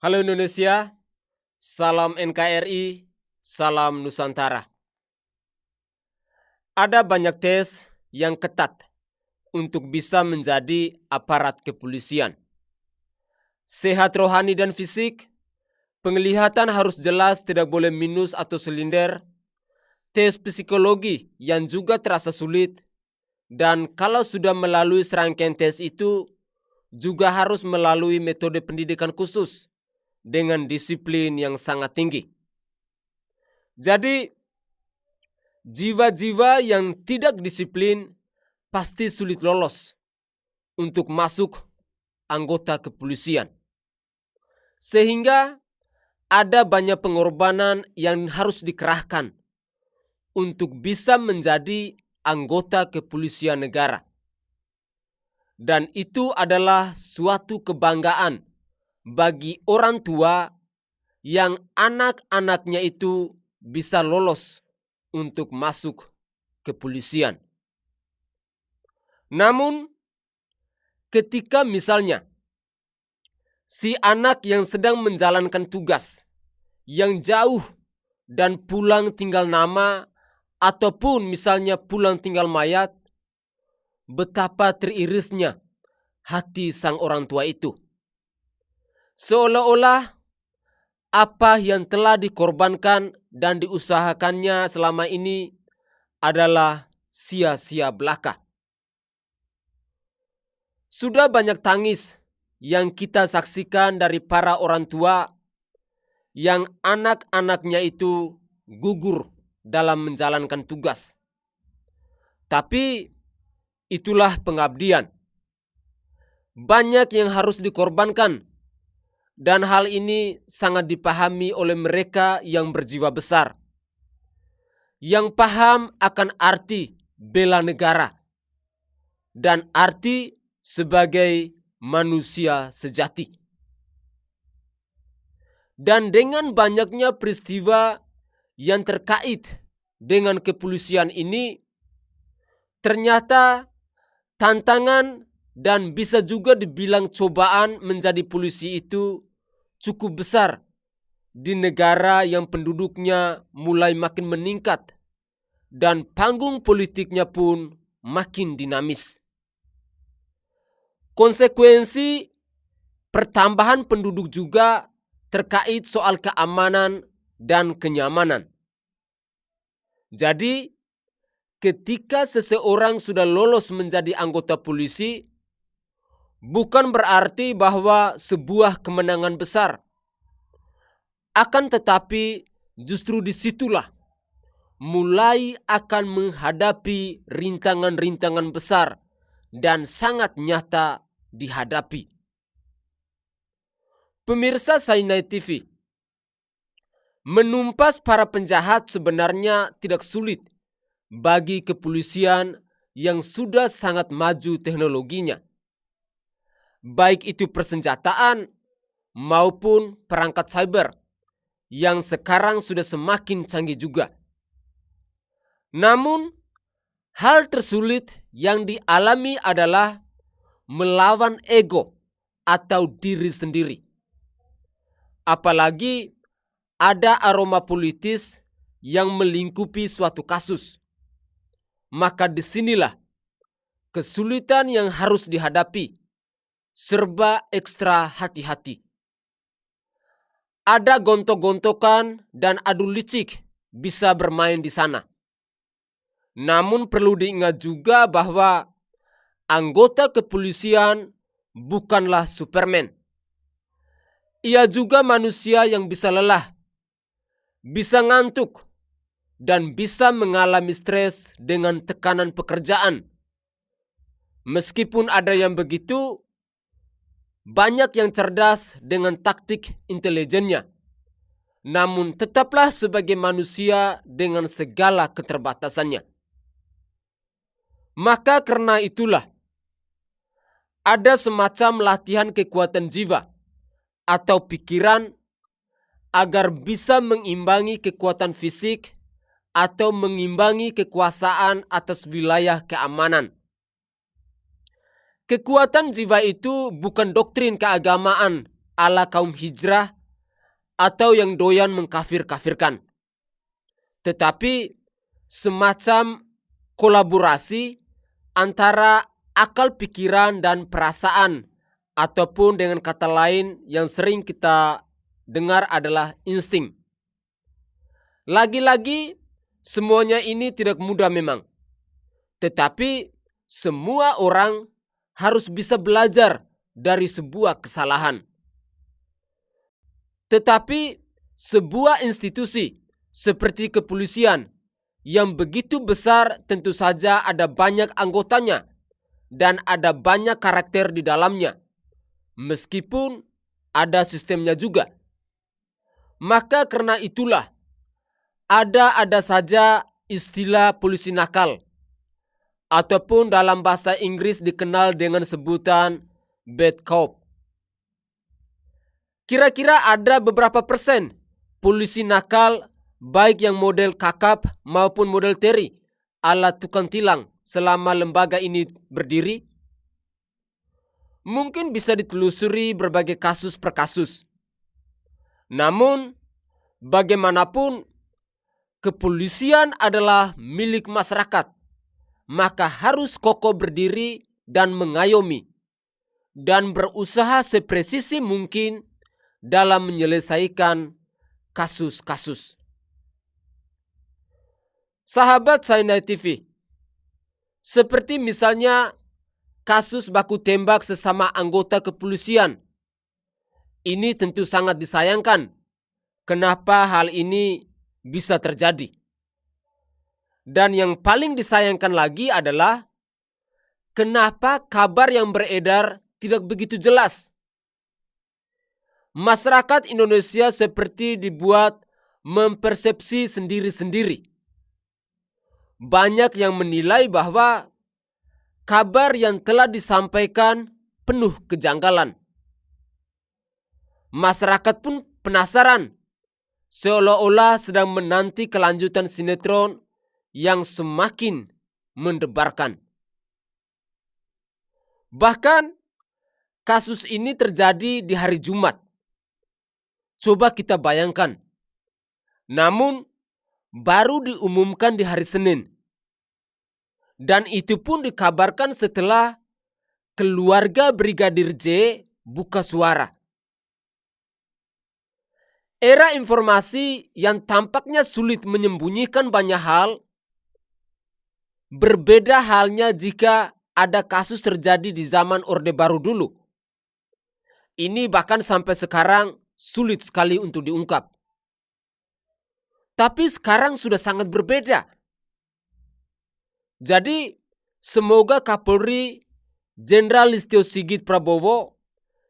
Halo Indonesia, salam NKRI, salam Nusantara. Ada banyak tes yang ketat untuk bisa menjadi aparat kepolisian. Sehat rohani dan fisik, penglihatan harus jelas, tidak boleh minus atau silinder, tes psikologi yang juga terasa sulit, dan kalau sudah melalui serangkaian tes itu, juga harus melalui metode pendidikan khusus dengan disiplin yang sangat tinggi. Jadi, jiwa-jiwa yang tidak disiplin pasti sulit lolos untuk masuk anggota kepolisian. Sehingga ada banyak pengorbanan yang harus dikerahkan untuk bisa menjadi anggota kepolisian negara. Dan itu adalah suatu kebanggaan bagi orang tua yang anak-anaknya itu bisa lolos untuk masuk kepolisian. Namun, ketika misalnya si anak yang sedang menjalankan tugas yang jauh dan pulang tinggal nama ataupun misalnya pulang tinggal mayat, betapa teririsnya hati sang orang tua itu. Seolah-olah apa yang telah dikorbankan dan diusahakannya selama ini adalah sia-sia belaka. Sudah banyak tangis yang kita saksikan dari para orang tua yang anak-anaknya itu gugur dalam menjalankan tugas. Tapi itulah pengabdian. Banyak yang harus dikorbankan, dan hal ini sangat dipahami oleh mereka yang berjiwa besar, yang paham akan arti bela negara dan arti sebagai manusia sejati. Dan dengan banyaknya peristiwa yang terkait dengan kepolisian ini, ternyata tantangan dan bisa juga dibilang cobaan menjadi polisi itu cukup besar di negara yang penduduknya mulai makin meningkat dan panggung politiknya pun makin dinamis. Konsekuensi pertambahan penduduk juga terkait soal keamanan dan kenyamanan. Jadi, ketika seseorang sudah lolos menjadi anggota polisi, bukan berarti bahwa sebuah kemenangan besar. Akan tetapi justru disitulah mulai akan menghadapi rintangan-rintangan besar dan sangat nyata dihadapi. Pemirsa Sainai TV, menumpas para penjahat sebenarnya tidak sulit bagi kepolisian yang sudah sangat maju teknologinya. Baik itu persenjataan maupun perangkat cyber yang sekarang sudah semakin canggih juga. Namun, hal tersulit yang dialami adalah melawan ego atau diri sendiri. Apalagi ada aroma politis yang melingkupi suatu kasus. Maka disinilah kesulitan yang harus dihadapi, serba ekstra hati-hati. Ada gontok-gontokan dan adu licik bisa bermain di sana. Namun perlu diingat juga bahwa anggota kepolisian bukanlah Superman. Ia juga manusia yang bisa lelah, bisa ngantuk, dan bisa mengalami stres dengan tekanan pekerjaan. Meskipun ada yang begitu, banyak yang cerdas dengan taktik intelijennya. Namun tetaplah sebagai manusia dengan segala keterbatasannya. Maka karena itulah, ada semacam latihan kekuatan jiwa atau pikiran agar bisa mengimbangi kekuatan fisik atau mengimbangi kekuasaan atas wilayah keamanan. Kekuatan jiwa itu bukan doktrin keagamaan ala kaum hijrah atau yang doyan mengkafir-kafirkan. Tetapi semacam kolaborasi antara akal pikiran dan perasaan, ataupun dengan kata lain yang sering kita dengar adalah insting. Lagi-lagi semuanya ini tidak mudah memang. Tetapi semua orang harus bisa belajar dari sebuah kesalahan. Tetapi sebuah institusi seperti kepolisian yang begitu besar tentu saja ada banyak anggotanya dan ada banyak karakter di dalamnya, meskipun ada sistemnya juga. Maka karena itulah ada saja istilah polisi nakal, ataupun dalam bahasa Inggris dikenal dengan sebutan bad cop. Kira-kira ada beberapa persen polisi nakal, baik yang model kakap maupun model Terry ala tukang tilang selama lembaga ini berdiri? Mungkin bisa ditelusuri berbagai kasus per kasus. Namun, bagaimanapun, kepolisian adalah milik masyarakat, maka harus kokoh berdiri dan mengayomi dan berusaha sepresisi mungkin dalam menyelesaikan kasus-kasus. Sahabat Sainai TV, seperti misalnya kasus baku tembak sesama anggota kepolisian. Ini tentu sangat disayangkan. Kenapa hal ini bisa terjadi? Dan yang paling disayangkan lagi adalah kenapa kabar yang beredar tidak begitu jelas. Masyarakat Indonesia seperti dibuat mempersepsi sendiri-sendiri. Banyak yang menilai bahwa kabar yang telah disampaikan penuh kejanggalan. Masyarakat pun penasaran, seolah-olah sedang menanti kelanjutan sinetron yang semakin mendebarkan. Bahkan kasus ini terjadi di hari Jumat. Coba kita bayangkan. Namun baru diumumkan di hari Senin. Dan itu pun dikabarkan setelah keluarga Brigadir J buka suara. Era informasi yang tampaknya sulit menyembunyikan banyak hal, berbeda halnya jika ada kasus terjadi di zaman Orde Baru dulu. Ini bahkan sampai sekarang sulit sekali untuk diungkap. Tapi sekarang sudah sangat berbeda. Jadi, semoga Kapolri Jenderal Listio Sigit Prabowo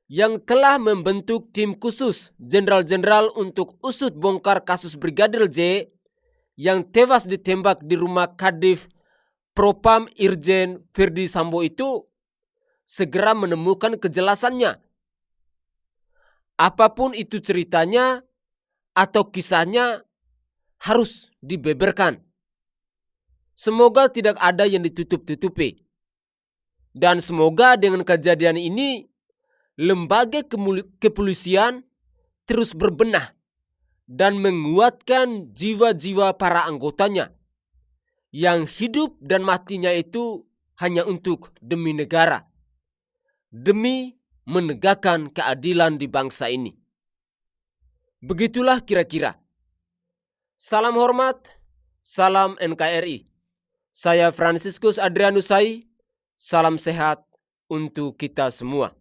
yang telah membentuk tim khusus jenderal-jenderal untuk usut bongkar kasus Brigadir J yang tewas ditembak di rumah Kadif Propam Irjen Verdi Sambo itu segera menemukan kejelasannya. Apapun itu ceritanya atau kisahnya harus dibeberkan. Semoga tidak ada yang ditutup-tutupi. Dan semoga dengan kejadian ini, lembaga kepolisian terus berbenah dan menguatkan jiwa-jiwa para anggotanya yang hidup dan matinya itu hanya untuk demi negara, demi menegakkan keadilan di bangsa ini. Begitulah kira-kira. Salam hormat, salam NKRI. Saya Franciscus Adrianus Sai, salam sehat untuk kita semua.